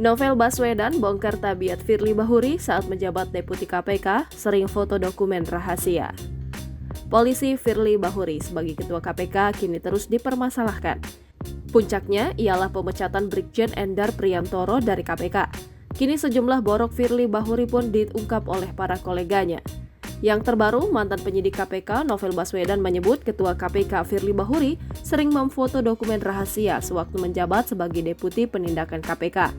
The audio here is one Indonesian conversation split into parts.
Novel Baswedan bongkar tabiat Firly Bahuri saat menjabat Deputi KPK, sering foto dokumen rahasia. Polisi Firly Bahuri sebagai Ketua KPK kini terus dipermasalahkan. Puncaknya ialah pemecatan Brigjen Endar Priantoro dari KPK. Kini sejumlah borok Firly Bahuri pun diungkap oleh para koleganya. Yang terbaru, mantan penyidik KPK Novel Baswedan menyebut Ketua KPK Firly Bahuri sering memfoto dokumen rahasia sewaktu menjabat sebagai Deputi Penindakan KPK.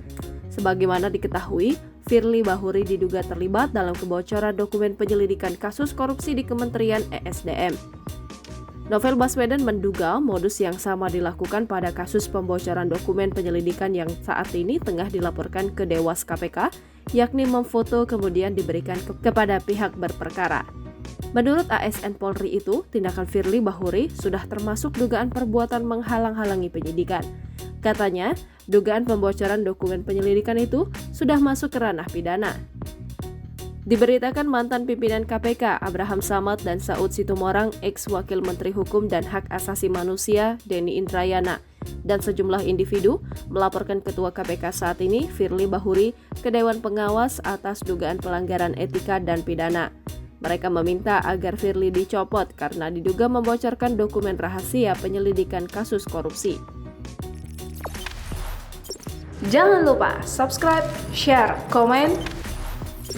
Sebagaimana diketahui, Firly Bahuri diduga terlibat dalam kebocoran dokumen penyelidikan kasus korupsi di Kementerian ESDM. Novel Baswedan menduga modus yang sama dilakukan pada kasus pembocoran dokumen penyelidikan yang saat ini tengah dilaporkan ke Dewas KPK, yakni memfoto kemudian diberikan kepada pihak berperkara. Menurut ASN Polri itu, tindakan Firly Bahuri sudah termasuk dugaan perbuatan menghalang-halangi penyidikan. Katanya, dugaan pembocoran dokumen penyelidikan itu sudah masuk ke ranah pidana. Diberitakan mantan pimpinan KPK Abraham Samad dan Saud Situmorang, ex-wakil Menteri Hukum dan Hak Asasi Manusia Denny Indrayana, dan sejumlah individu melaporkan Ketua KPK saat ini Firly Bahuri ke Dewan Pengawas atas dugaan pelanggaran etika dan pidana. Mereka meminta agar Firly dicopot karena diduga membocorkan dokumen rahasia penyelidikan kasus korupsi. Jangan lupa subscribe, share, komen,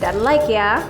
dan like ya!